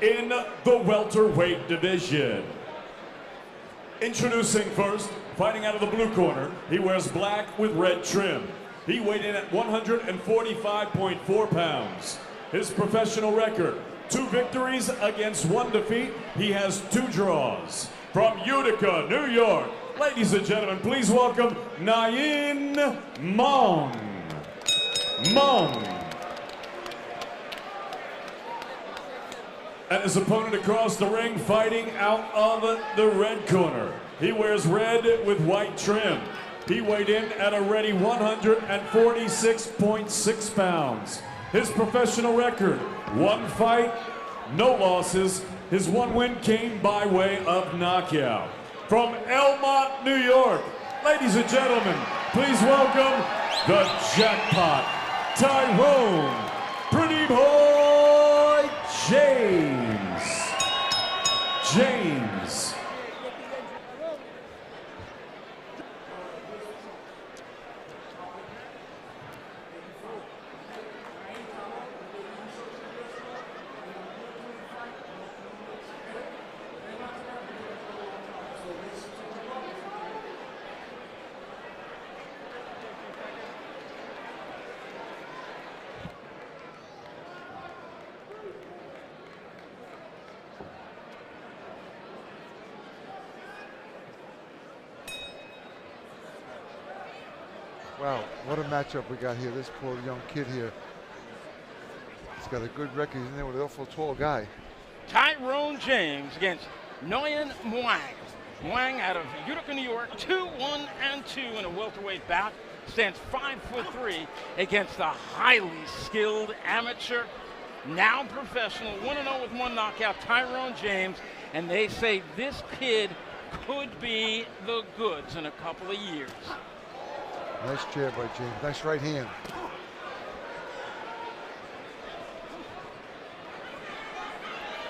in the welterweight division. Introducing first, fighting out of the blue corner, he wears black with red trim. He weighed in at 145.4 pounds. His professional record, 2 victories against 1 defeat. He has 2 draws. From Utica, New York, ladies and gentlemen, please welcome Neyeine Muang. And his opponent across the ring, fighting out of the red corner. He wears red with white trim. He weighed in at a ready 146.6 pounds. His professional record, 1 fight, no losses. His 1 win came by way of knockout. From Elmont, New York, ladies and gentlemen, please welcome the jackpot, Tyrone, Pretty Boy James. Wow, what a matchup we got here. This poor young kid here. He's got a good record. He's in there with an awful tall guy. Tyrone James against Neyeine Muang. Muang out of Utica, New York, 2-1-2 in a welterweight bout. Stands 5'3" against the highly skilled amateur, now professional, 1-0 with 1 knockout, Tyrone James. And they say this kid could be the goods in a couple of years. Nice jab by James. Nice right hand.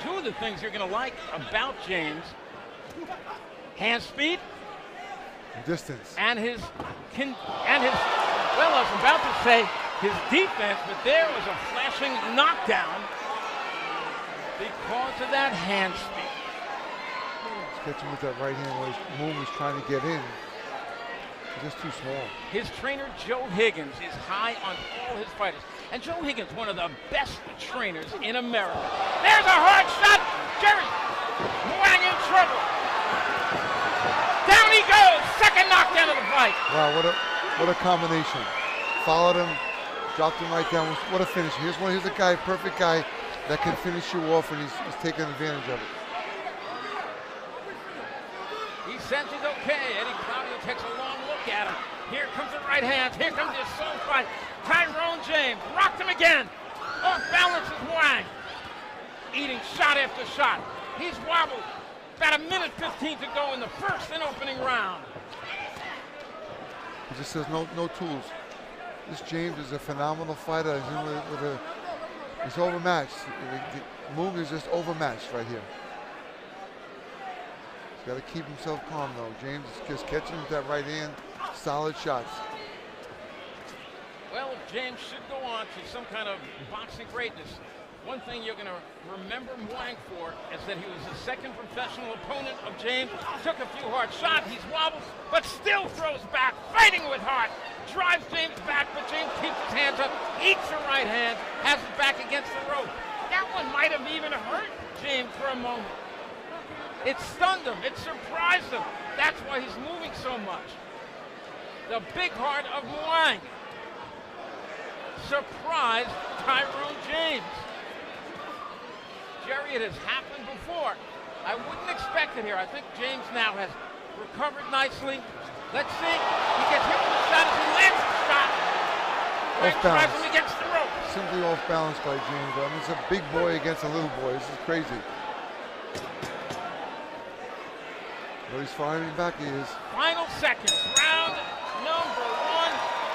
Two of the things you're going to like about James: hand speed, distance, and his. Well, I was about to say his defense, but there was a flashing knockdown because of that hand speed. Let's catch him with that right hand while Muang was trying to get in. Just too small. His trainer, Joe Higgins, is high on all his fighters. And Joe Higgins, one of the best trainers in America. There's a hard shot. Jerry Muang in trouble. Down he goes. Second knockdown of the fight. Wow, what a combination. Followed him, dropped him right down. What a finish. Here's a guy, perfect guy that can finish you off, and he's taking advantage of it. He says he's okay. Eddie Claudio takes a long look at him. Here comes the right hand. Here comes the assault fight. Tyrone James rocked him again. Off balance is Muang. Eating shot after shot. He's wobbled. About 1:15 to go in the first and opening round. He just has no tools. This James is a phenomenal fighter. He's overmatched. Muang is just overmatched right here. He's got to keep himself calm though. James is just catching with that right hand. Solid shots. Well, if James should go on to some kind of boxing greatness, one thing you're going to remember Muang for is that he was the second professional opponent of James. Took a few hard shots. He's wobbled, but still throws back, fighting with heart. Drives James back, but James keeps his hands up, eats the right hand, has it back against the rope. That one might have even hurt James for a moment. It stunned him. It surprised him. That's why he's moving so much. The big heart of Muang surprised Tyrone James. Jerry, it has happened before. I wouldn't expect it here. I think James now has recovered nicely. Let's see. He gets hit with a shot as he lands the shot. Muang drives him against the rope. Simply off balance by James. I mean, it's a big boy against a little boy. This is crazy. But he's firing back, he is. Final seconds, round number 1.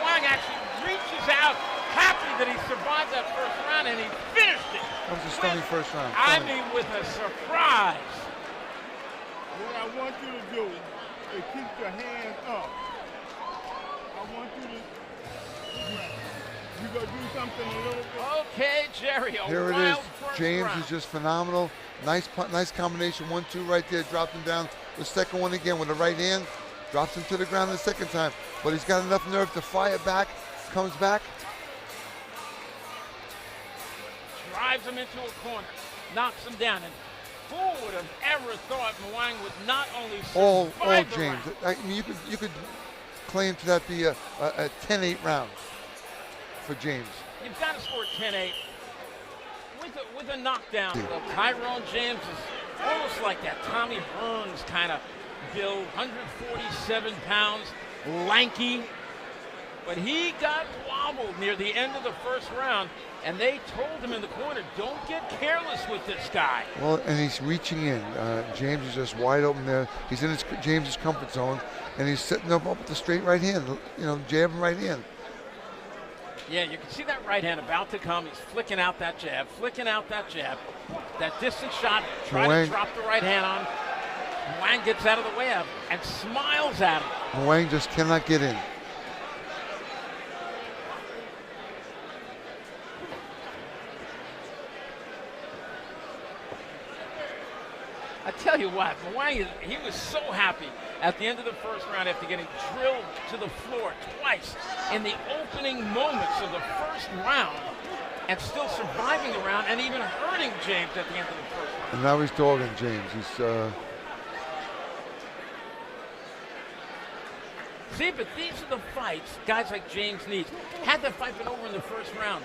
Muang actually reaches out, happy that he survived that first round, and he finished it. That was a stunning first round. I mean, with a surprise. What I want you to do is keep your hands up. I want you to You gonna do something a little bit? Okay, Jerry. Here it is. James is just phenomenal. Nice combination. 1-2 right there. Dropped him down. The second one again with the right hand. Drops him to the ground the second time. But he's got enough nerve to fire back. Comes back. Drives him into a corner. Knocks him down. And who would have ever thought Muang would not only All survive the James. round? I mean, you could claim to that be a 10-8 round for James. You've got to score 10-8 with a knockdown. Well, Tyrone James is almost like that Tommy Burns kind of build, 147 pounds, lanky. But he got wobbled near the end of the first round, and they told him in the corner, don't get careless with this guy. Well, and he's reaching in. James is just wide open there. He's in James's comfort zone, and he's setting up with the straight right hand, jabbing right hand. Yeah, you can see that right hand about to come. He's flicking out that jab, That distance shot, trying to drop the right hand on. Muang gets out of the way of and smiles at him. Muang just cannot get in. I tell you what, Muang, he was so happy at the end of the first round after getting drilled to the floor twice in the opening moments of the first round and still surviving the round and even hurting James at the end of the first round. And now he's dogging James. He's See, but these are the fights guys like James needs. Had the fight been over in the first round,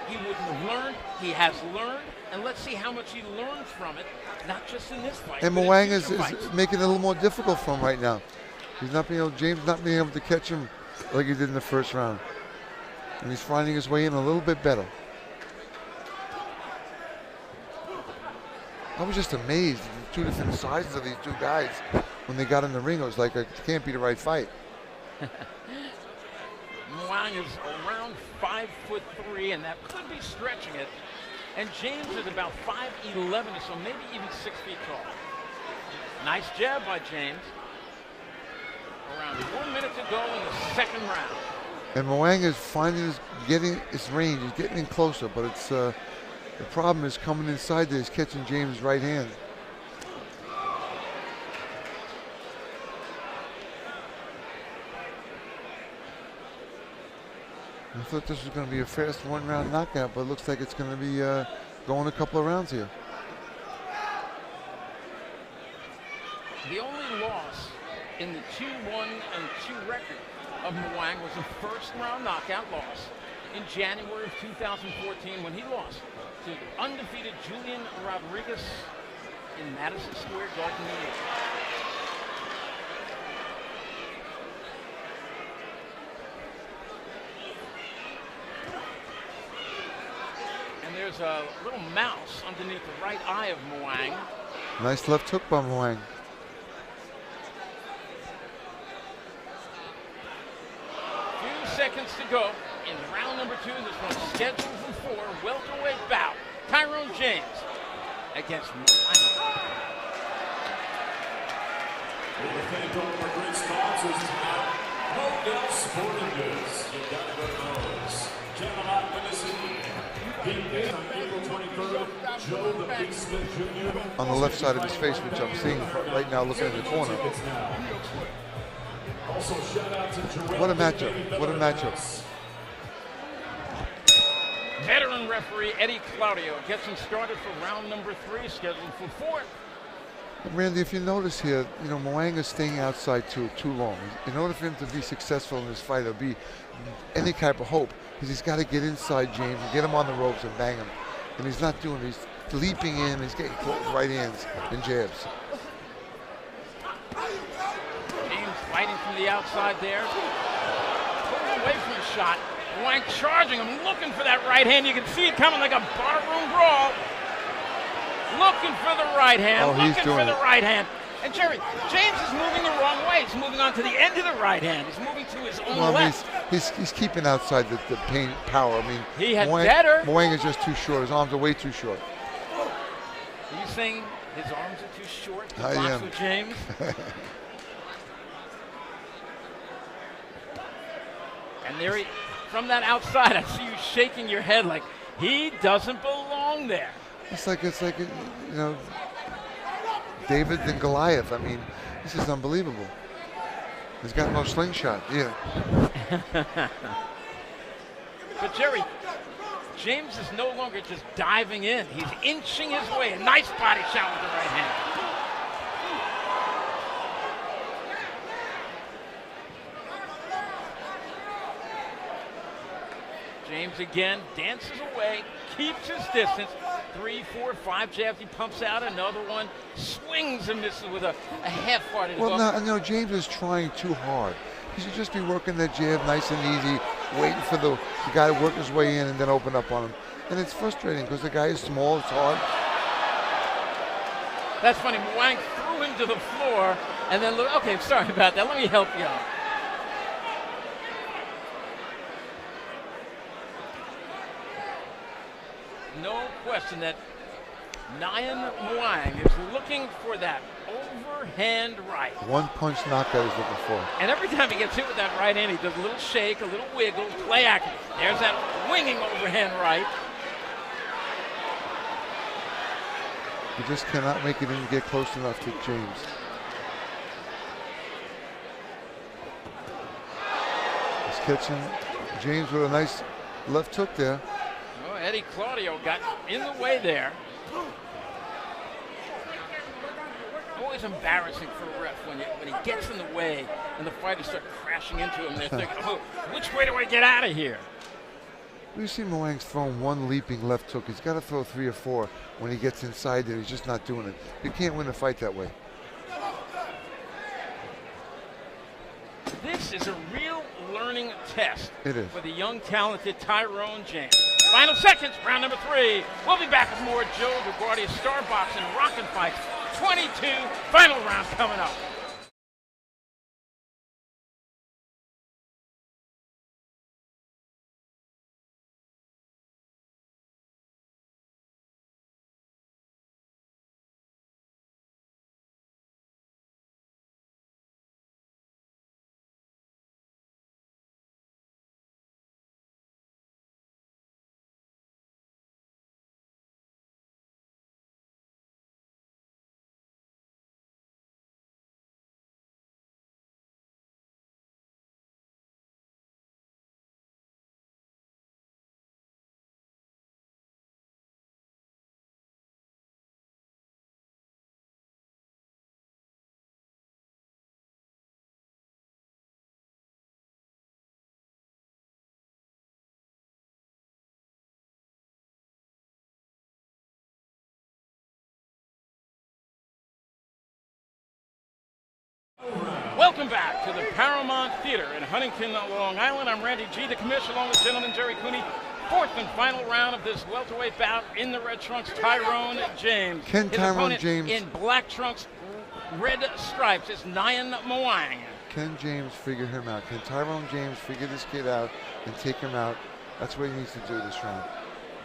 he wouldn't have learned. He has learned, and let's see how much he learns from it, not just in this fight. And Muang is making it a little more difficult for him right now. He's not being able, James not being able to catch him like he did in the first round. And he's finding his way in a little bit better. I was just amazed at the two different sizes of these two guys when they got in the ring. It was like, it can't be the right fight. Muang is around 5'3", and that could be stretching it. And James is about 5'11", so maybe even 6 feet tall. Nice jab by James. Around 1 minute to go in the second round. And Muang is getting his range. He's getting in closer, but it's the problem is coming inside there. He's catching James' right hand. I thought this was going to be a fast one-round knockout, but it looks like it's going to be going a couple of rounds here. The only loss in the 2-1 and 2 record of Muang was a first-round knockout loss in January of 2014 when he lost to undefeated Julian Rodriguez in Madison Square Garden, New York. There's a little mouse underneath the right eye of Muang. Nice left hook by Muang. Few seconds to go in round number 2. This one's scheduled for 4. Welterweight bout. Tyrone James against Muang. We'll thank all of our great sponsors tonight. Hogan Sporting Goods. You gotta go to those. Gentlemen, witnesses. On the left side of his face, which I'm seeing right now looking in the corner. What a matchup. What a matchup. Veteran referee Eddie Claudio gets him started for round number 3, scheduled for 4. Randy, if you notice here, Muang is staying outside too long. In order for him to be successful in this fight or be any type of hope, he's got to get inside James and get him on the ropes and bang him. And he's not doing it. He's leaping in. He's getting caught with right hands and jabs. James fighting from the outside there. Pulling away from the shot. Muang charging him, looking for that right hand. You can see it coming like a barroom brawl. Looking for the right hand, right hand. And Jerry, James is moving the wrong way. He's moving on to the end of the right hand. He's moving to his own left. He's keeping outside the power. I mean, he had better. Muang is just too short. His arms are way too short. Are you saying his arms are too short to I box am. with James? And there he from that outside, I see you shaking your head like he doesn't belong there. It's like you know, David and Goliath. I mean, this is unbelievable. He's got no slingshot. Yeah. But Jerry, James is no longer just diving in. He's inching his way. A nice body shot with the right hand. James again dances away, keeps his distance. 3, 4, 5 jabs. He pumps out another one, swings and misses with a half-hearted hook. Well, no, James is trying too hard. He should just be working that jab nice and easy, waiting for the guy to work his way in and then open up on him. And it's frustrating because the guy is small, it's hard. That's funny. Muang threw him to the floor and then, okay, sorry about that. Let me help you out. No question that Neyeine Muang is looking for that overhand right. One punch knockout he's looking for. And every time he gets hit with that right hand, he does a little shake, a little wiggle, play action. There's that winging overhand right. He just cannot make it in and get close enough to James. He's catching James with a nice left hook there. Oh, Eddie Claudio got in the way there. Always embarrassing for a ref when he gets in the way and the fighters start crashing into him. They're thinking, oh, which way do I get out of here? We see Muang's thrown one leaping left hook. He's got to throw 3 or 4 when he gets inside there. He's just not doing it. You can't win a fight that way. This is a real learning test for the young, talented Tyrone James. Final seconds, round number 3. We'll be back with more Joe LaGuardia Star Boxing Rockin' Fights 22, final round coming up. Welcome back to the Paramount Theater in Huntington, Long Island. I'm Randy G, the commissioner, along with gentleman Jerry Cooney. 4th and final round of this welterweight bout. In the red trunks, Tyrone James. Can His Tyrone opponent James in black trunks, red stripes, is Neyeine Muang. Can James figure him out? Can Tyrone James figure this kid out and take him out? That's what he needs to do this round.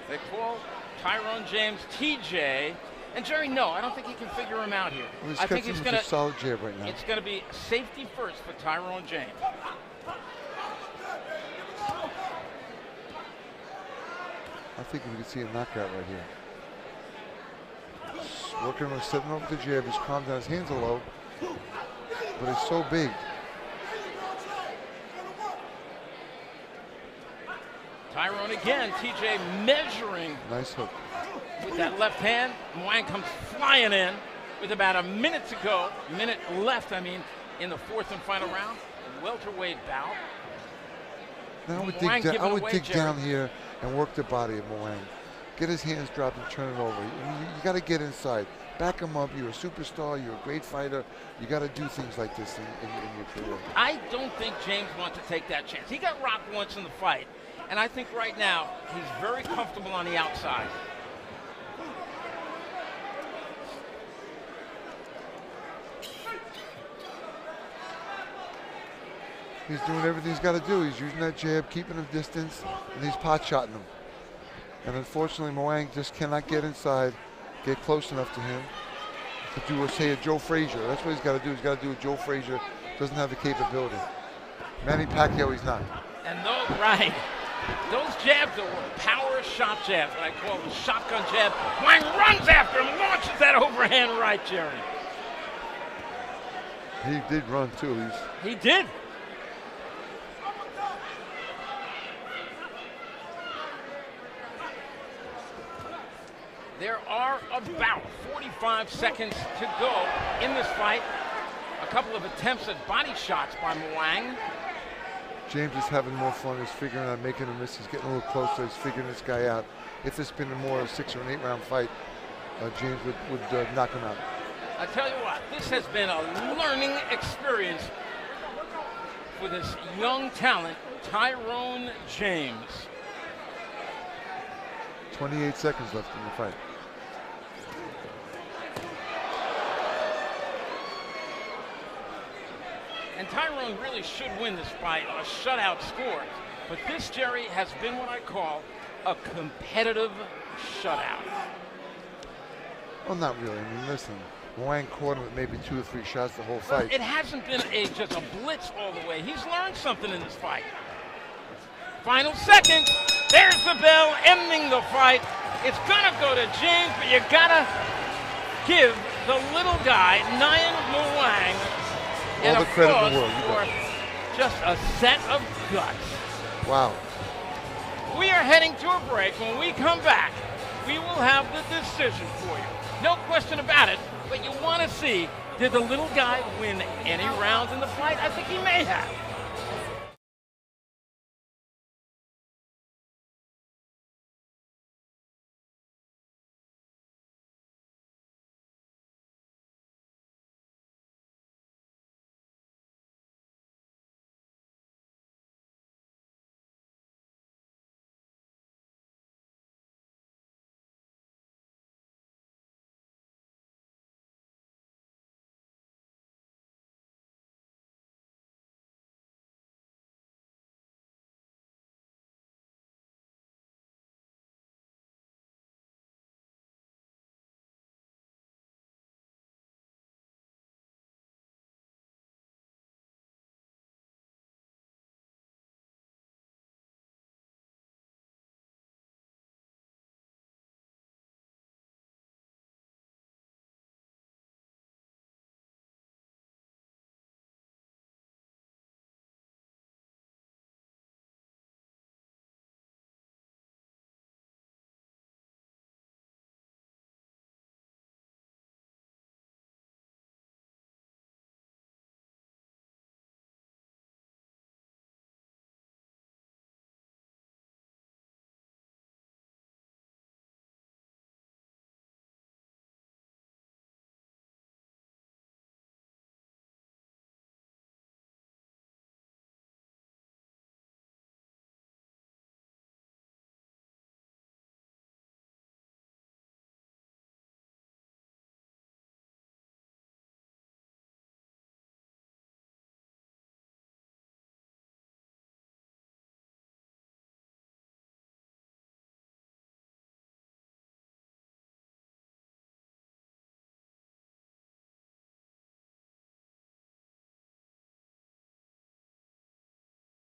They call Tyrone James TJ. And Jerry, no, I don't think he can figure him out here. Well, I think he's going to solid jab right now. It's going to be safety first for Tyrone James. I think we can see a knockout right here. Working on setting up the jab. He's calmed down. His hands are low, but he's so big. Tyrone again, TJ measuring. Nice hook. With that left hand, Muang comes flying in with about a minute to go. Minute left, I mean, in the 4th and final round. Welterweight bout. Now I would dig down here and work the body of Muang. Get his hands dropped and turn it over. You got to get inside. Back him up. You're a superstar. You're a great fighter. You got to do things like this in your career. I don't think James wants to take that chance. He got rocked once in the fight. And I think right now he's very comfortable on the outside. He's doing everything he's got to do. He's using that jab, keeping him distance, and he's pot-shotting him. And unfortunately, Muang just cannot get inside, get close enough to him to do, say, a Joe Frazier. That's what he's got to do. He's got to do a Joe Frazier. Doesn't have the capability. Manny Pacquiao, he's not. And no, right. Those jabs were power shot jabs, what I call the shotgun jab. Muang runs after him, launches that overhand right, Jerry. He did run too. He did. There are about 45 seconds to go in this fight. A couple of attempts at body shots by Muang. James is having more fun. He's figuring out making a miss. He's getting a little closer. He's figuring this guy out. If it's been a more 6 or an 8 round fight, James would knock him out. I tell you what, this has been a learning experience for this young talent, Tyrone James. 28 seconds left in the fight. And Tyrone really should win this fight on a shutout score. But this, Jerry, has been what I call a competitive shutout. Well, not really. I mean, listen, Muang caught him with maybe 2 or 3 shots the whole fight. Well, it hasn't been just a blitz all the way. He's learned something in this fight. Final second. There's the bell ending the fight. It's going to go to James, but you got to give the little guy, Neyeine Muang, all the credit in the world. For just a set of guts. Wow. We are heading to a break. When we come back, we will have the decision for you. No question about it, but you want to see, did the little guy win any rounds in the fight? I think he may have.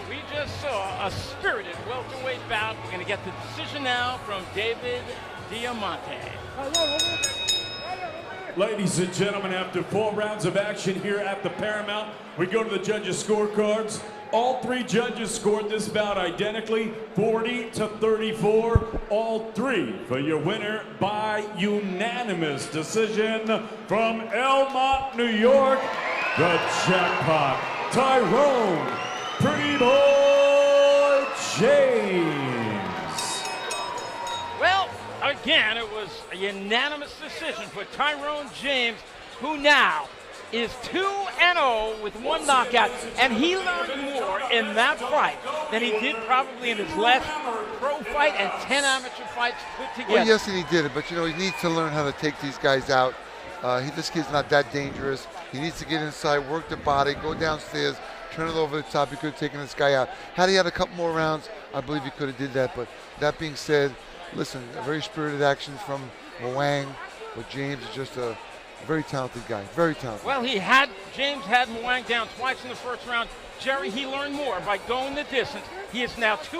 We just saw a spirited welterweight bout. We're going to get the decision now from David Diamante. Ladies and gentlemen, after 4 rounds of action here at the Paramount, we go to the judges' scorecards. All 3 judges scored this bout identically, 40-34. All 3 for your winner by unanimous decision from Elmont, New York, the jackpot, Tyrone Pretty Boy James. Well, again, it was a unanimous decision for Tyrone James, who now is 2-0 with 1 knockout, and he learned more in that fight than he did probably in his last pro fight and 10 amateur fights put together. Well, yes, and he did it, but you know, he needs to learn how to take these guys out. This kid's not that dangerous. He needs to get inside, work the body, go downstairs, turn it over the top. He could have taken this guy out. Had he had a couple more rounds, I believe he could have did that. But that being said, listen, a very spirited action from Muang, but James is just a very talented guy, very talented. Well, James had Muang down twice in the first round. Jerry, he learned more by going the distance. He is now 2